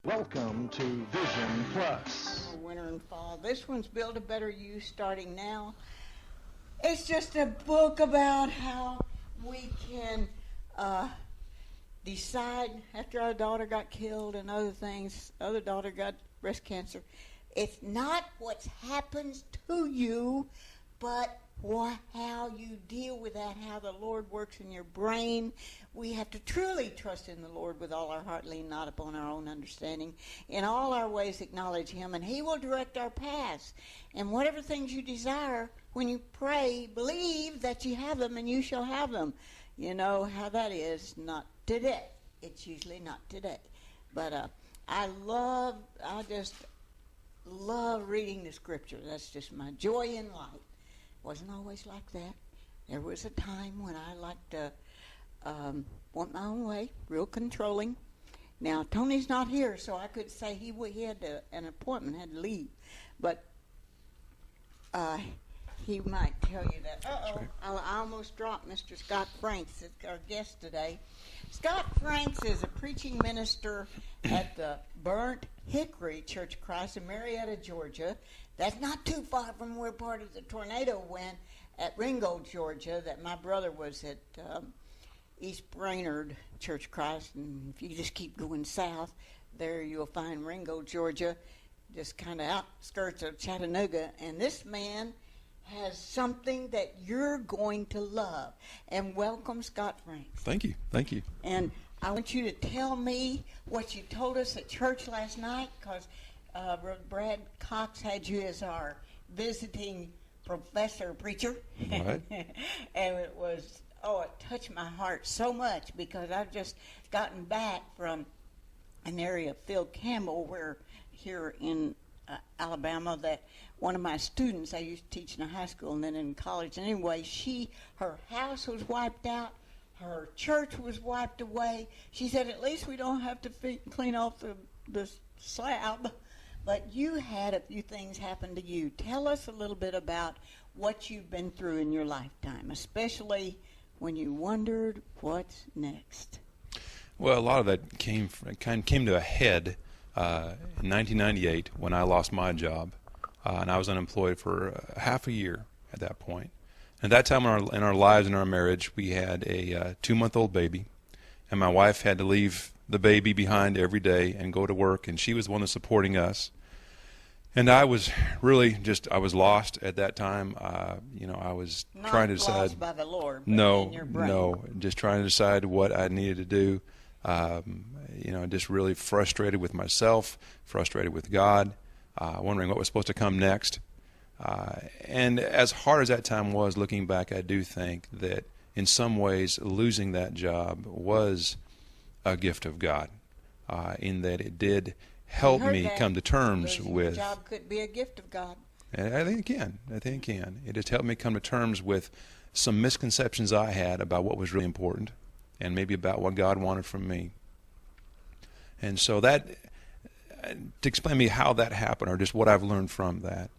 Welcome to Vision Plus. Winter and fall. This one's Build a Better You, starting now. It's just a book about how we can decide after our daughter got killed and other things. Other daughter got breast cancer. It's not what happens to you, but how you deal with that, how the Lord works in your brain. We have to truly trust in the Lord with all our heart, lean not upon our own understanding. In all our ways acknowledge Him, and He will direct our paths. And whatever things you desire, when you pray, believe that you have them and you shall have them. You know how that is, not today. It's usually not today. But I just love reading the Scripture. That's just my joy in life. Wasn't always like that. There was a time when I liked to want my own way, real controlling. Now, Tony's not here, so I could say he had an appointment, had to leave. But he might tell you that. Uh-oh, I almost dropped Mr. Scott Franks, our guest today. Scott Franks is a preaching minister at the Burnt Hickory Church of Christ in Marietta, Georgia. That's not too far from where part of the tornado went at Ringgold, Georgia, that my brother was at East Brainerd Church of Christ. And if you just keep going south, there you'll find Ringgold, Georgia, just kind of outskirts of Chattanooga. And this man has something that you're going to love. And welcome, Scott Franks. Thank you. Thank you. And I want you to tell me what you told us at church last night, because Brad Cox had you as our visiting professor preacher. Right. And it was, it touched my heart so much, because I've just gotten back from an area of Phil Campbell, where here in Alabama, that one of my students, I used to teach in a high school and then in college. And anyway, her house was wiped out. Her church was wiped away. She said, at least we don't have to clean off the slab. But you had a few things happen to you. Tell us a little bit about what you've been through in your lifetime, especially when you wondered what's next. Well, a lot of that came to a head in 1998 when I lost my job, and I was unemployed for half a year at that point. At that time in our lives, in our marriage, we had a 2-month-old baby, and my wife had to leave the baby behind every day and go to work, and she was the one that's supporting us. And I was really I was lost at that time. I was Not trying to decide. Lost by the Lord, but in your brain. No, just trying to decide what I needed to do. Just really frustrated with myself, frustrated with God, wondering what was supposed to come next. And as hard as that time was, looking back, I do think that in some ways losing that job was a gift of God, in that it did help me come to terms with. Losing a job could be a gift of God. And I think it can. It just helped me come to terms with some misconceptions I had about what was really important, and maybe about what God wanted from me. And so that, to explain to me how that happened, or just what I've learned from that,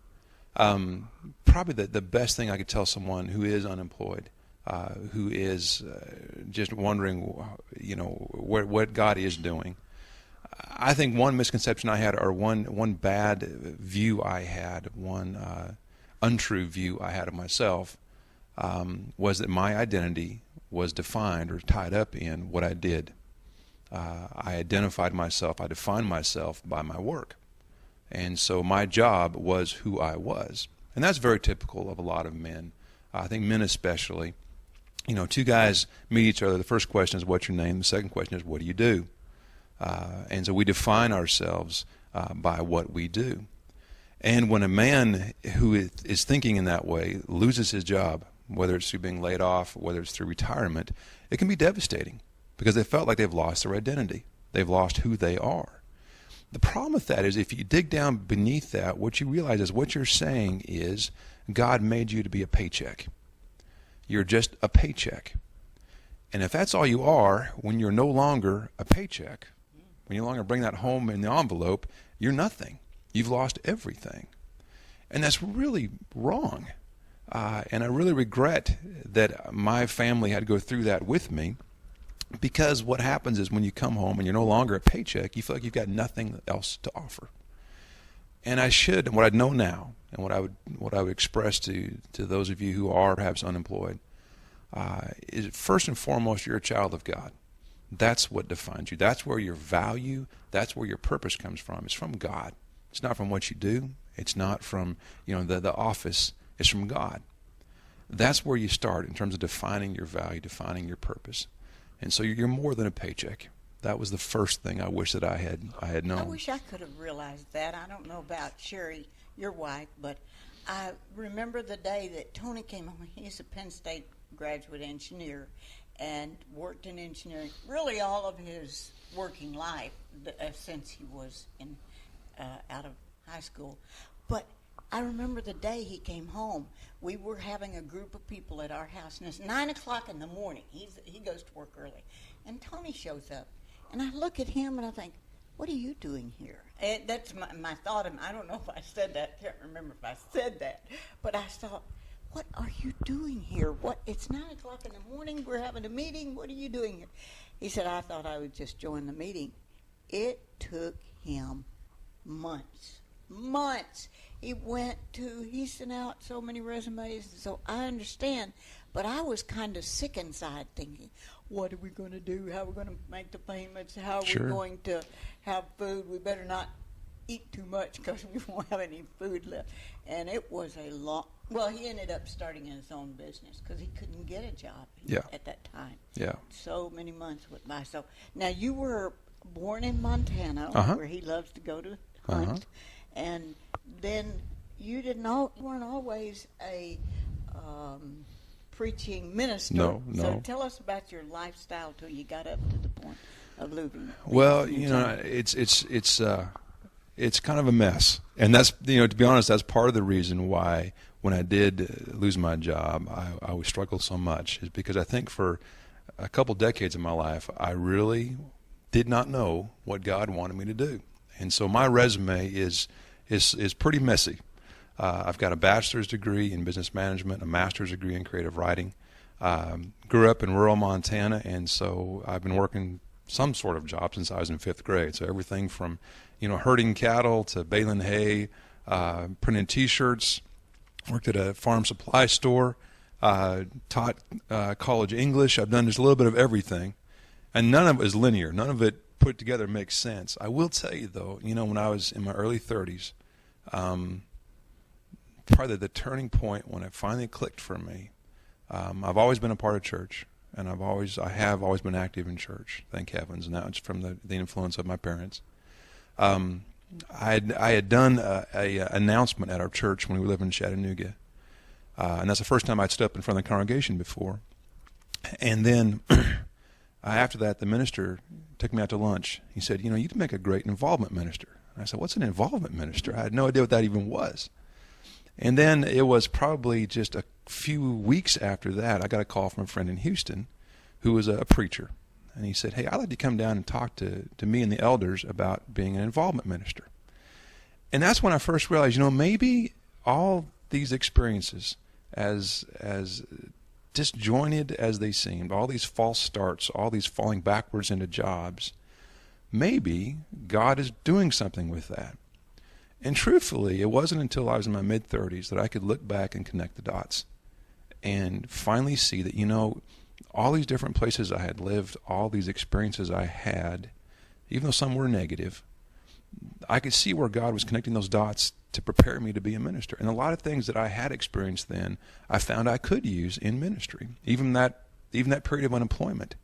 probably the best thing I could tell someone who is unemployed, who is just wondering, what God is doing. I think one misconception I had, or one bad view I had, one untrue view I had of myself, was that my identity was defined or tied up in what I did. I identified myself, I defined myself by my work. And so my job was who I was. And that's very typical of a lot of men. I think men especially. Two guys meet each other. The first question is, what's your name? The second question is, what do you do? And so we define ourselves by what we do. And when a man who is thinking in that way loses his job, whether it's through being laid off, whether it's through retirement, it can be devastating, because they felt like they've lost their identity. They've lost who they are. The problem with that is, if you dig down beneath that, what you realize is what you're saying is God made you to be a paycheck. You're just a paycheck. And if that's all you are, when you're no longer a paycheck, when you no longer bring that home in the envelope, you're nothing. You've lost everything. And that's really wrong. And I really regret that my family had to go through that with me. Because what happens is when you come home and you're no longer a paycheck, you feel like you've got nothing else to offer. And what I know now, and what I would express to those of you who are perhaps unemployed, is first and foremost, you're a child of God. That's what defines you. That's where your value, that's where your purpose comes from. It's from God. It's not from what you do. It's not from the office. It's from God. That's where you start in terms of defining your value, defining your purpose. And so you're more than a paycheck. That was the first thing I wish that I had known. I wish I could have realized that. I don't know about Sherry, your wife, but I remember the day that Tony came home. He's a Penn State graduate engineer and worked in engineering really all of his working life since he was out of high school. But I remember the day he came home. We were having a group of people at our house, and it's 9 o'clock in the morning. He goes to work early. And Tony shows up. And I look at him, and I think, what are you doing here? And that's my thought. I don't know if I said that. I can't remember if I said that. But I thought, what are you doing here? It's 9 o'clock in the morning. We're having a meeting. What are you doing here? He said, I thought I would just join the meeting. It took him months. He sent out so many resumes, so I understand, but I was kind of sick inside thinking, what are we going to do? How are we going to make the payments? How are we going to have food? We better not eat too much because we won't have any food left. And it was he ended up starting his own business because he couldn't get a job at that time. Yeah. So many months went by. So now you were born in Montana, where he loves to go to hunt. And then you weren't always a preaching minister. No. So tell us about your lifestyle till you got up to the point of losing. Well, it's kind of a mess, and that's to be honest, that's part of the reason why when I did lose my job, I always struggled so much, is because I think for a couple decades of my life, I really did not know what God wanted me to do. And so my resume is pretty messy. I've got a bachelor's degree in business management, a master's degree in creative writing. Grew up in rural Montana, and so I've been working some sort of job since I was in 5th grade. So everything from herding cattle to baling hay, printing T-shirts. Worked at a farm supply store. Taught college English. I've done just a little bit of everything, and none of it is linear. None of it put together makes sense. I will tell you though, when I was in my early 30s, probably the turning point when it finally clicked for me. I've always been a part of church, and I have always been active in church. Thank heavens. Now it's from the influence of my parents. I had done a announcement at our church when we lived in Chattanooga, and that's the first time I'd stood up in front of the congregation before. And then after that, the minister took me out to lunch. He said, you'd make a great involvement minister. And I said, what's an involvement minister? I had no idea what that even was. And then it was probably just a few weeks after that, I got a call from a friend in Houston who was a preacher. And he said, hey, I'd like to come down and talk to me and the elders about being an involvement minister. And that's when I first realized, maybe all these experiences, as disjointed as they seemed, all these false starts, all these falling backwards into jobs, maybe God is doing something with that. And truthfully, it wasn't until I was in my mid-30s that I could look back and connect the dots and finally see that, all these different places I had lived, all these experiences I had, even though some were negative, I could see where God was connecting those dots to prepare me to be a minister. And a lot of things that I had experienced then, I found I could use in ministry, even that period of unemployment.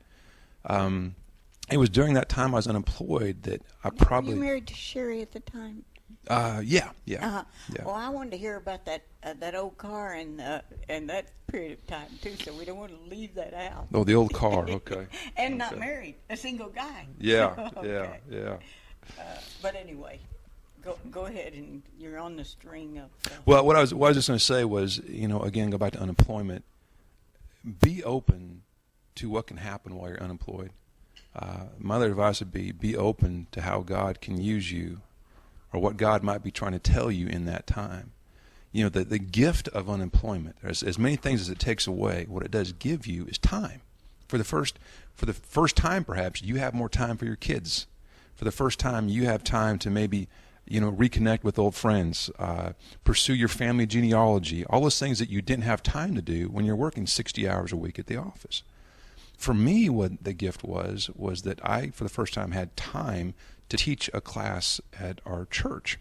It was during that time I was unemployed that I probably... Were you married to Sherry at the time? Yeah. Well, I wanted to hear about that old car and that period of time too, so we don't want to leave that out. Oh, the old car, okay. And not married, a single guy. Yeah, okay. yeah. But anyway, go ahead, and you're on the string of. Well, what I was just going to say was, again, go back to unemployment. Be open to what can happen while you're unemployed. My other advice would be open to how God can use you, or what God might be trying to tell you in that time. The gift of unemployment, as many things as it takes away, what it does give you is time. For the first time, perhaps, you have more time for your kids. For the first time, you have time to maybe, reconnect with old friends, pursue your family genealogy, all those things that you didn't have time to do when you're working 60 hours a week at the office. For me, what the gift was that I, for the first time, had time to teach a class at our church.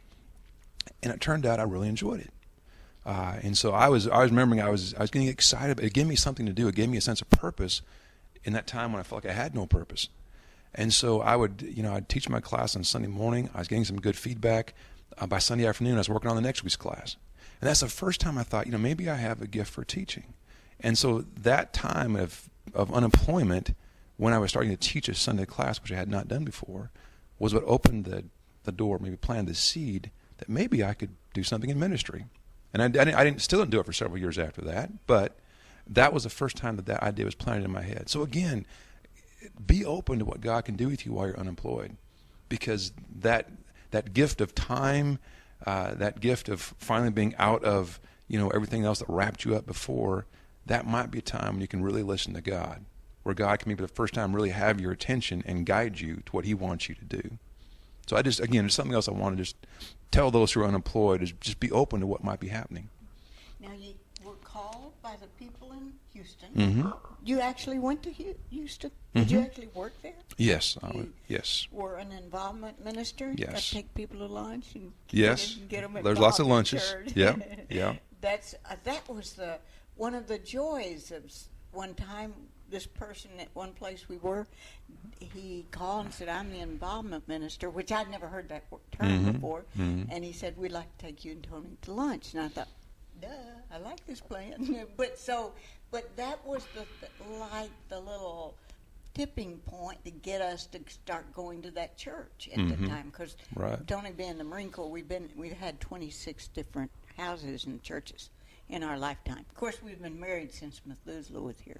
And it turned out I really enjoyed it. And so I was remembering I was getting excited. It gave me something to do. It gave me a sense of purpose in that time when I felt like I had no purpose. And so I'd teach my class on Sunday morning. I was getting some good feedback. By Sunday afternoon, I was working on the next week's class. And that's the first time I thought, maybe I have a gift for teaching. And so that time of unemployment, when I was starting to teach a Sunday class, which I had not done before, was what opened the door, maybe planted the seed that maybe I could do something in ministry. And I still didn't do it for several years after that, but that was the first time that idea was planted in my head. So again, be open to what God can do with you while you're unemployed, because that gift of time, that gift of finally being out of everything else that wrapped you up before, that might be a time when you can really listen to God, where God can maybe the first time really have your attention and guide you to what He wants you to do. So there's something else I want to just tell those who are unemployed, is just be open to what might be happening. Now, you were called by the people in Houston. Mm-hmm. You actually went to Houston? Did you actually work there? Yes. You were an involvement minister? Yes. Got to take people to lunch? And Yes. Get them There's lots of lunches. Yeah. That was one of the joys of one time. This person at one place we were, he called and said, "I'm the involvement minister," which I'd never heard that term before. Mm-hmm. And he said, "We'd like to take you and Tony to lunch." And I thought, duh, I like this plan. but that was the little tipping point to get us to start going to that church at the time. Because Tony being in the Marine Corps, we've had 26 different houses and churches in our lifetime. Of course, we've been married since Methuselah was here,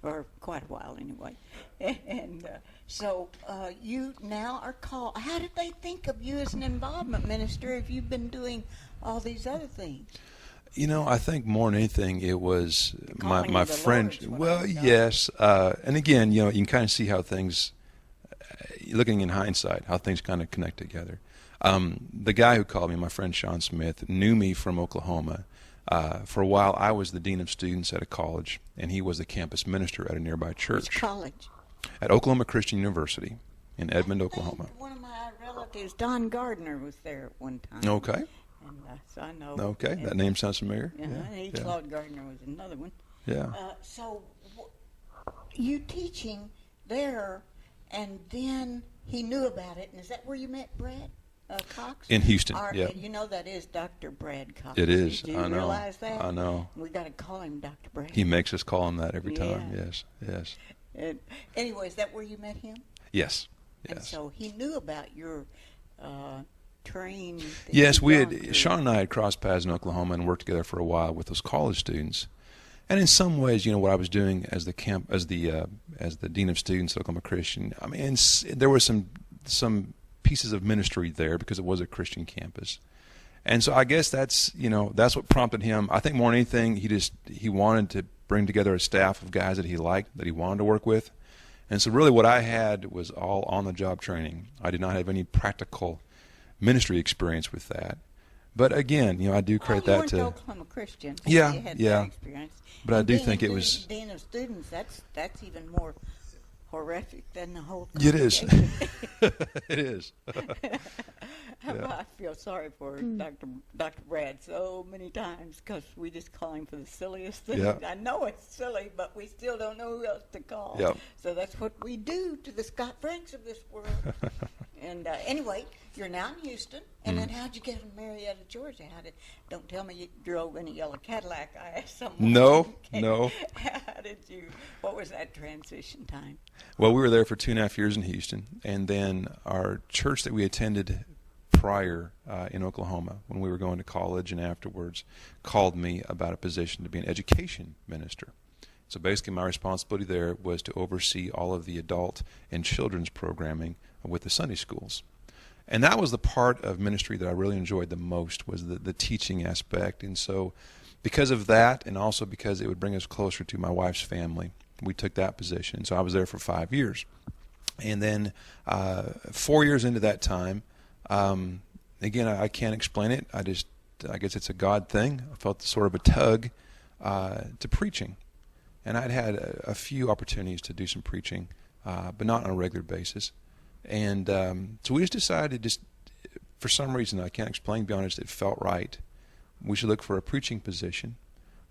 or quite a while anyway. And so you now are called. How did they think of you as an involvement minister if you've been doing all these other things? I think more than anything, it was my friend. Well, yes. And again, you can kind of see how things, looking in hindsight, how things kind of connect together. The guy who called me, my friend Sean Smith, knew me from Oklahoma. For a while, I was the dean of students at a college, and he was the campus minister at a nearby church. Which college? At Oklahoma Christian University in Edmond, Oklahoma. One of my relatives, Don Gardner, was there at one time. Okay. And so I know. Okay, that name sounds familiar. And Claude Gardner was another one. Yeah. So you teaching there, and then he knew about it, and is that where you met Brad Cox? In Houston, yeah. That is Dr. Brad Cox. It is. Did you I know. realize that? I know. We got to call him Dr. Brad. He makes us call him that every time. Yes. Anyway, is that where you met him? Yes. And so he knew about your train. Yes, Sean and I had crossed paths in Oklahoma and worked together for a while with those college students. And in some ways, what I was doing as the dean of students at Oklahoma Christian, I mean, there was some pieces of ministry there because it was a Christian campus. And so I guess that's what prompted him. I think more than anything, he wanted to bring together a staff of guys that he liked, that he wanted to work with. And so really what I had was all on-the-job training. I did not have any practical ministry experience with that. But again, I do credit that to Oklahoma Christian. Yeah, you had yeah. That experience. But I do being think it was dean of students. That's even more horrific than the whole. It is. It is. I feel sorry for Dr. Brad so many times because we just call him for the silliest thing. Yeah. I know it's silly, but we still don't know who else to call. Yep. So that's what we do to the Scott Franks of this world. And anyway, you're now in Houston, and then how'd you get to Marietta, Georgia? Don't tell me you drove in a yellow Cadillac. I asked someone. No. What was that transition time? Well, we were there for 2.5 years in Houston, and then our church that we attended prior in Oklahoma, when we were going to college and afterwards, called me about a position to be an education minister. So basically my responsibility there was to oversee all of the adult and children's programming with the Sunday schools. And that was the part of ministry that I really enjoyed the most, was the teaching aspect. And so because of that, and also because it would bring us closer to my wife's family, we took that position. So I was there for 5 years. And then 4 years into that time, again, I can't explain it. I guess it's a God thing. I felt sort of a tug to preaching. And I'd had a few opportunities to do some preaching, but not on a regular basis. And so we just decided, for some reason I can't explain, to be honest, it felt right. We should look for a preaching position.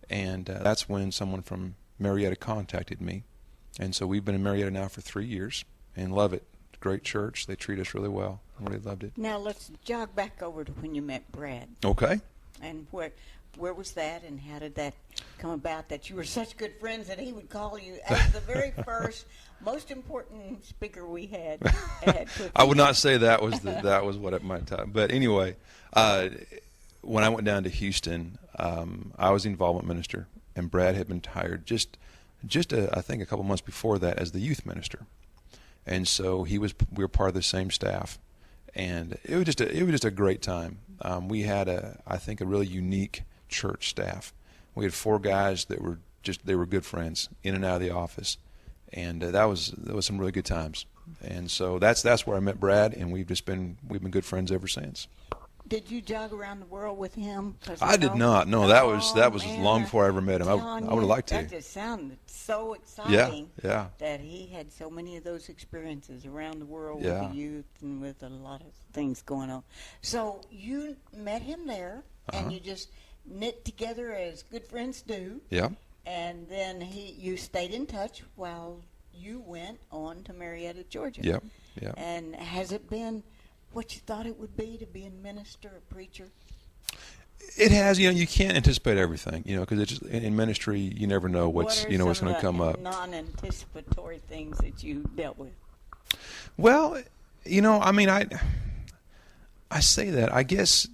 And that's when someone from Marietta contacted me. And so we've been in Marietta now for 3 years and love it. Great church. They treat us really well. I really loved it. Now let's jog back over to when you met Brad. Okay. And where was that, and how did that come about, that you were such good friends that he would call you as the very first, most important speaker we had I would not say that was what it might time. But anyway, when I went down to Houston, I was the involvement minister, and Brad had been hired just I think a couple months before that as the youth minister. And so we were part of the same staff, and it was just a great time. We had I think a really unique church staff. We had 4 guys that were good friends in and out of the office, and that was some really good times. And so that's where I met Brad, and we've been good friends ever since. Did you jog around the world with him? I did not. No, that was man, long before I ever met him. I would have liked to. That just sounded so exciting. Yeah. That he had so many of those experiences around the world with the youth and with a lot of things going on. So you met him there, and you just knit together as good friends do. Yeah. And then you stayed in touch while you went on to Marietta, Georgia. Yeah. Yeah. And has it been what you thought it would be to be a minister, a preacher? It has. You can't anticipate everything. Because it's just, in ministry, you never know what's going to come up. Non-anticipatory things that you dealt with. Well, I mean, I say that. I guess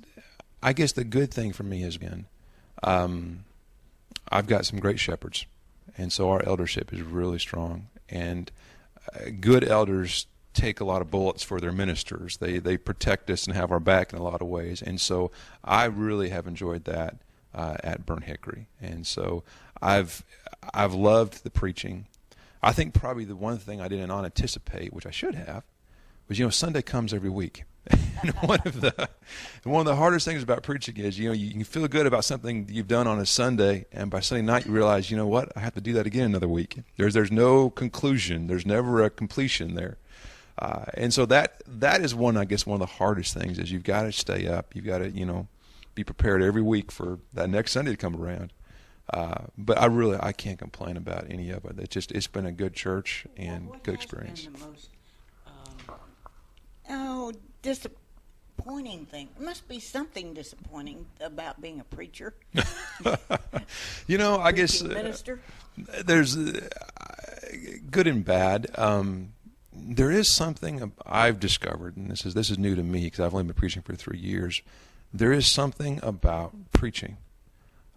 the good thing for me has been, I've got some great shepherds, and so our eldership is really strong. And good elders take a lot of bullets for their ministers. They protect us and have our back in a lot of ways. And so I really have enjoyed that at Burnt Hickory. And so I've loved the preaching. I think probably the one thing I did not anticipate, which I should have, was Sunday comes every week. And one of the hardest things about preaching is you can feel good about something you've done on a Sunday, and by Sunday night you realize, what, I have to do that again another week. There's no conclusion. There's never a completion there. And so that is one of the hardest things is you've got to stay up. You've got to, be prepared every week for that next Sunday to come around. But I can't complain about any of it. It's been a good church and good experience. What has been the most, disappointing thing? There must be something disappointing about being a preacher. I guess minister. There's good and bad. There is something I've discovered, and this is new to me because I've only been preaching for 3 years. There is something about preaching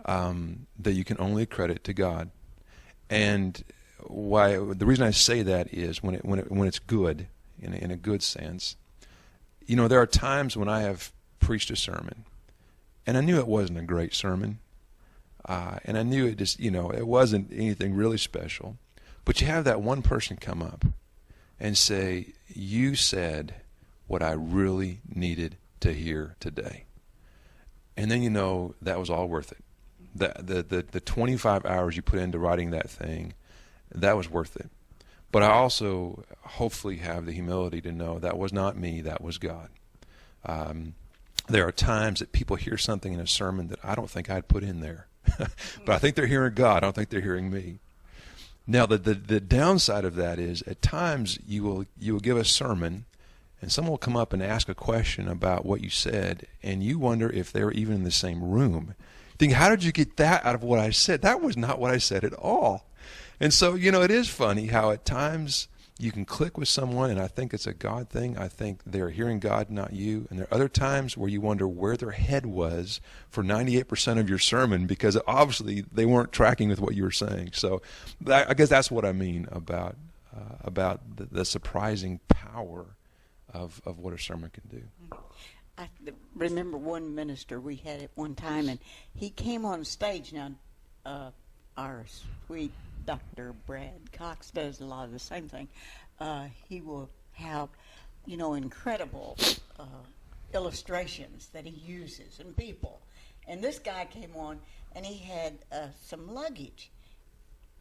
that you can only credit to God, and the reason I say that is when it's good in a good sense. There are times when I have preached a sermon, and I knew it wasn't a great sermon, and I knew it just it wasn't anything really special, but you have that one person come up and say, "You said what I really needed to hear today." And then that was all worth it. The 25 hours you put into writing that thing, that was worth it. But I also hopefully have the humility to know that was not me, that was God. There are times that people hear something in a sermon that I don't think I'd put in there. But I think they're hearing God. I don't think they're hearing me. Now, the downside of that is at times you will give a sermon, and someone will come up and ask a question about what you said, and you wonder if they were even in the same room. You think, how did you get that out of what I said? That was not what I said at all. And so, it is funny how at times you can click with someone, and I think it's a God thing. I think they're hearing God, not you. And there are other times where you wonder where their head was for 98% of your sermon because obviously they weren't tracking with what you were saying. So I guess that's what I mean about the surprising power of what a sermon can do. I remember one minister we had at one time, and he came on stage. Now, our sweet Dr. Brad Cox does a lot of the same thing. He will have, incredible illustrations that he uses and people. And this guy came on, and he had some luggage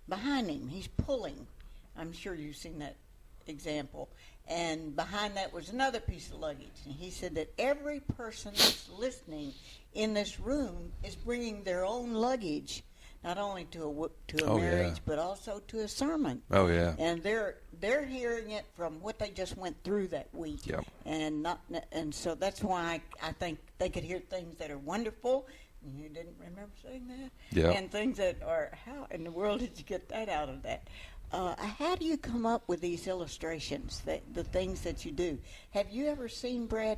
behind him. He's pulling. I'm sure you've seen that example. And behind that was another piece of luggage. And he said that every person that's listening in this room is bringing their own luggage, not only to a marriage, but also to a sermon. Oh, yeah. And they're hearing it from what they just went through that week. Yep. And so that's why I think they could hear things that are wonderful. You didn't remember saying that? Yeah. And things that are, how in the world did you get that out of that? How do you come up with these illustrations, the things that you do? Have you ever seen Brad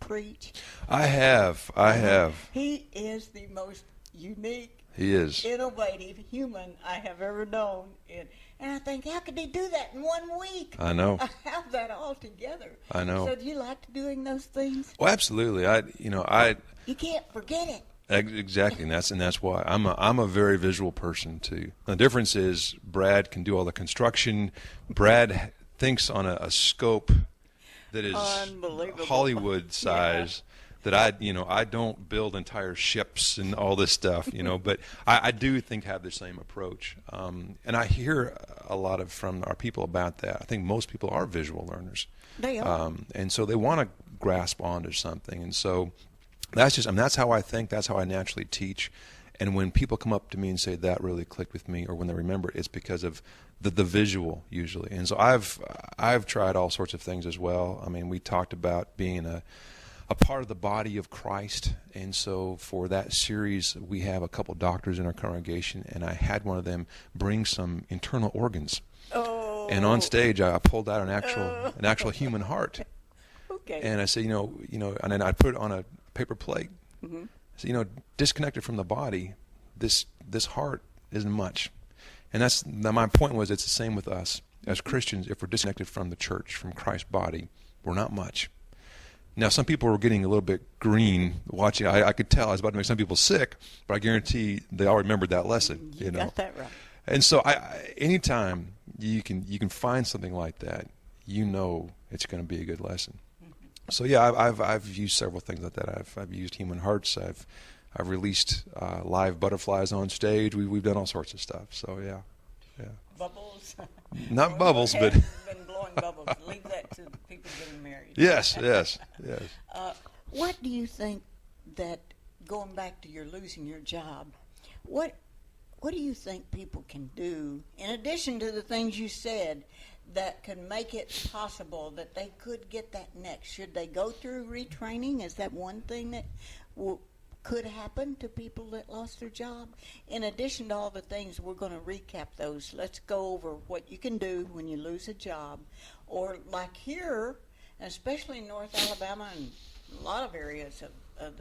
preach? I have. He is the most unique, He is. innovative human I have ever known. And I think, how could he do that in 1 week? I know. Have that all together. I know. So do you like doing those things? Well, absolutely. You can't forget it. Exactly, and that's why I'm a very visual person too. The difference is Brad can do all the construction. Brad thinks on a scope that is Unbelievable. Hollywood size. That I don't build entire ships and all this stuff, but I do think have the same approach. And I hear a lot from our people about that. I think most people are visual learners. They are. And so they want to grasp onto something, and so. That's how I think. That's how I naturally teach. And when people come up to me and say that really clicked with me, or when they remember it, it's because of the visual usually. And so I've tried all sorts of things as well. I mean, we talked about being a part of the body of Christ, and so for that series, we have a couple doctors in our congregation, and I had one of them bring some internal organs. Oh. And on stage, I pulled out an actual human heart. Okay. And I said, and then I put it on a paper plate. Mm-hmm. So, disconnected from the body, this heart isn't much. And my point was, it's the same with us as Christians. If we're disconnected from the church, from Christ's body, we're not much. Now, some people were getting a little bit green watching. I could tell I was about to make some people sick, but I guarantee they all remembered that lesson. You got that right. And so, anytime you can find something like that, it's going to be a good lesson. So yeah, I've used several things like that. I've used human hearts. I've released live butterflies on stage. We've done all sorts of stuff. So yeah. Bubbles. Not bubbles, but been blowing bubbles. Leave that to the people getting married. yes. What do you think that, going back to your losing your job, what do you think people can do in addition to the things you said that can make it possible that they could get that next? Should they go through retraining? Is that one thing that could happen to people that lost their job? In addition to all the things, we're going to recap those. Let's go over what you can do when you lose a job. Or like here, especially in North Alabama and a lot of areas of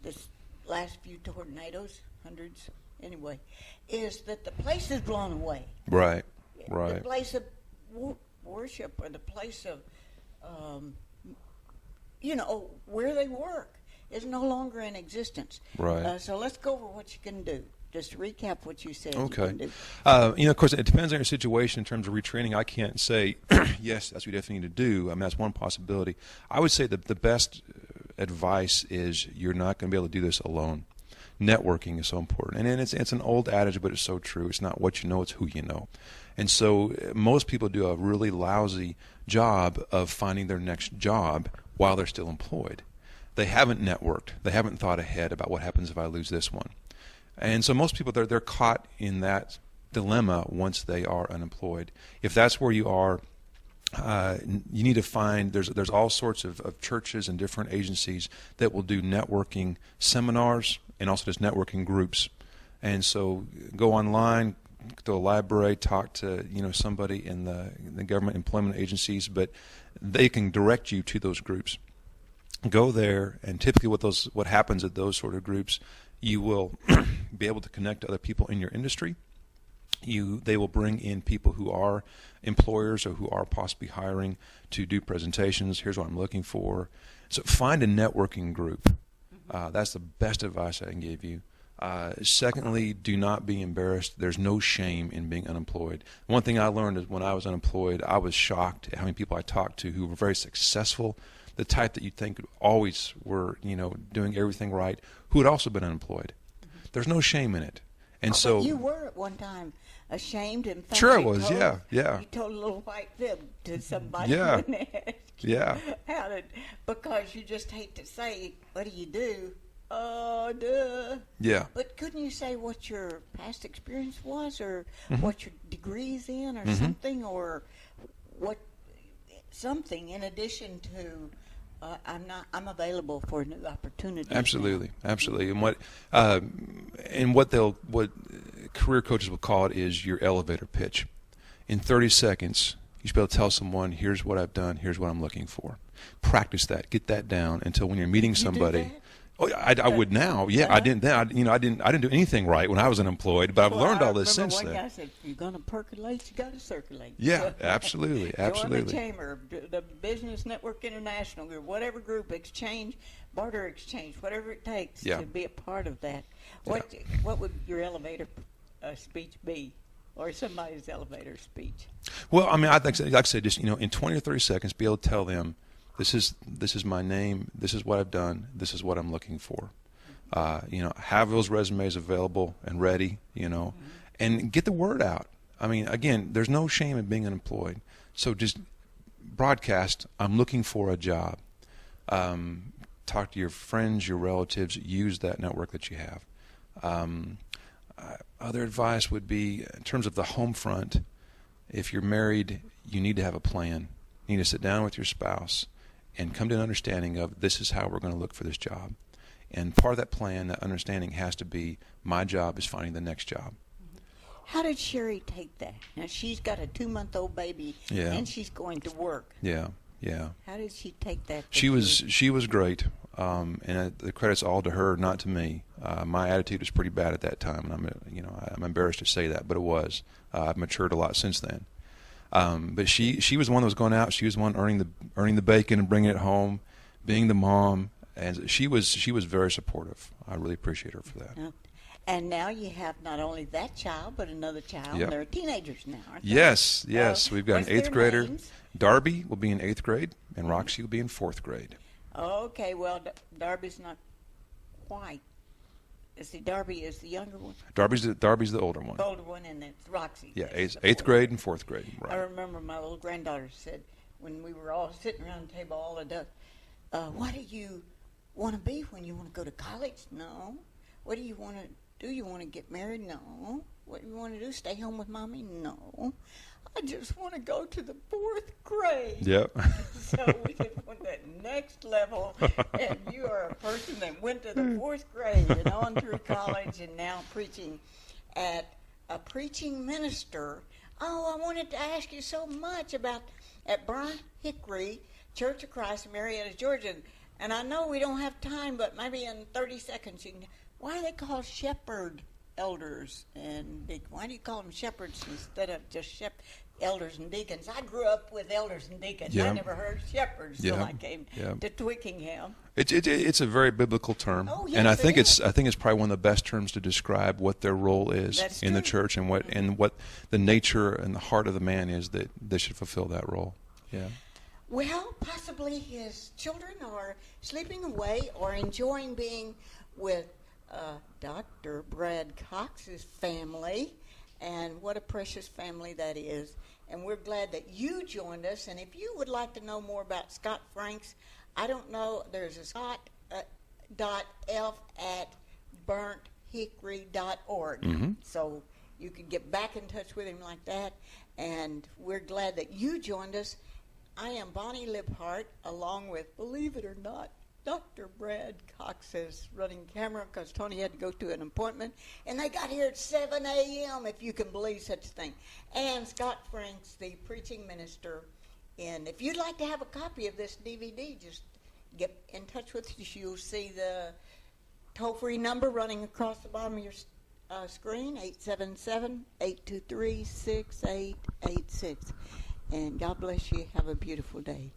this last few tornadoes, hundreds anyway, is that the place is blown away. Right. The place of worship, or the place of, where they work, is no longer in existence. Right. So let's go over what you can do. Just recap what you said. Okay. You can do. Of course, it depends on your situation in terms of retraining. I can't say, yes, that's what you definitely need to do. I mean, that's one possibility. I would say that the best advice is you're not going to be able to do this alone. Networking is so important. And it's an old adage, but it's so true. It's not what you know, it's who you know. And so most people do a really lousy job of finding their next job while they're still employed. They haven't networked. They haven't thought ahead about what happens if I lose this one. And so most people, they're caught in that dilemma once they are unemployed. If that's where you are, you need to find, there's all sorts of churches and different agencies that will do networking seminars and also just networking groups. And so go online, to a library, talk to somebody in the government employment agencies, but they can direct you to those groups. Go there, and typically what happens at those sort of groups, you will be able to connect to other people in your industry. They will bring in people who are employers or who are possibly hiring to do presentations. Here's what I'm looking for. So find a networking group. That's the best advice I can give you. Secondly, do not be embarrassed. There's no shame in being unemployed. One thing I learned is when I was unemployed, I was shocked at how many people I talked to who were very successful, the type that you'd think always were, doing everything right, who had also been unemployed. There's no shame in it. And so but you were at one time ashamed and felt sure I you was, told- yeah. You told a little white fib to somebody Yeah. when they asked you Yeah. how to, because you just hate to say, what do you do? Oh, duh. Yeah. But couldn't you say what your past experience was, or Mm-hmm. what your degree's in, or something, or what something in addition to I'm available for new opportunities. now. Absolutely. And what career coaches will call it is your elevator pitch. In 30 seconds, you should be able to tell someone, here's what I've done, here's what I'm looking for. Practice that, get that down until when you're meeting somebody. that? Oh, I would now. Yeah, I didn't then. I didn't do anything right when I was unemployed, but I've Well, learned I all this remember since one then. guy said, "You're gonna percolate, you got to circulate." Yeah, absolutely. Join the chamber, the Business Network International group, whatever group, exchange, barter exchange, whatever it takes Yeah. to be a part of that. What would your elevator speech be, or somebody's elevator speech? Well, I mean, I think, like I said, just in 20 or 30 seconds, be able to tell them, this is my name, this is what I've done, this is what I'm looking for. Have those resumes available and ready, and get the word out. I mean, again, there's no shame in being unemployed. So just broadcast, I'm looking for a job. Talk to your friends, your relatives, use that network that you have. Other advice would be, in terms of the home front, if you're married, you need to have a plan. You need to sit down with your spouse and come to an understanding of, this is how we're going to look for this job. And part of that plan, that understanding, has to be, my job is finding the next job. How did Sherry take that? Now, she's got a 2-month-old baby, Yeah. and she's going to work. Yeah. How did she take that? She was great, and the credit's all to her, not to me. My attitude was pretty bad at that time, and I'm embarrassed to say that, but it was. I've matured a lot since then. But she was the one that was going out. She was the one earning the bacon and bringing it home, being the mom, and she was very supportive. I really appreciate her for that. And now you have not only that child, but another child. Yep. They're teenagers now, aren't they? Yes. We've got what's an 8th their grader. names? Darby will be in 8th grade, and Roxy will be in 4th grade. Okay, well, Darby's not quite. See, Darby is the younger one. Darby's the older one. The older one, and it's Roxy. Yeah, that's the 8th fourth. grade and 4th grade. I Right. remember my little granddaughter said, when we were all sitting around the table, all adults, what do you want to be when you want to go to college? No. What do you want to do? You want to get married? No. What do you want to do? Stay home with mommy? No. I just want to go to the 4th grade. Yep. So we just went that next level, and you are a person that went to the 4th grade and on through college and now preaching at a preaching minister. Oh, I wanted to ask you so much about at Burnt Hickory Church of Christ in Marietta, Georgia. And I know we don't have time, but maybe in 30 seconds you can. Why are they called shepherd elders? And why do you call them shepherds instead of just elders and deacons? I grew up with elders and deacons. Yeah. I never heard shepherds till I came to Twickenham. It's a very biblical term, Oh, yes, and I it think is. it's probably one of the best terms to describe what their role is That's in the true. church, and what the nature and the heart of the man is that they should fulfill that role. Yeah. Well, possibly his children are sleeping away or enjoying being with Dr. Brad Cox's family, and what a precious family that is. And we're glad that you joined us. And if you would like to know more about Scott Franks, I don't know, there's a scott.f@burnthickory.org. Mm-hmm. So you can get back in touch with him like that. And we're glad that you joined us. I am Bonnie Liphart, along with, believe it or not, Dr. Brad Cox is running camera because Tony had to go to an appointment. And they got here at 7 a.m., if you can believe such a thing. And Scott Franks, the preaching minister. And if you'd like to have a copy of this DVD, just get in touch with us. You'll see the toll-free number running across the bottom of your screen, 877-823-6886. And God bless you. Have a beautiful day.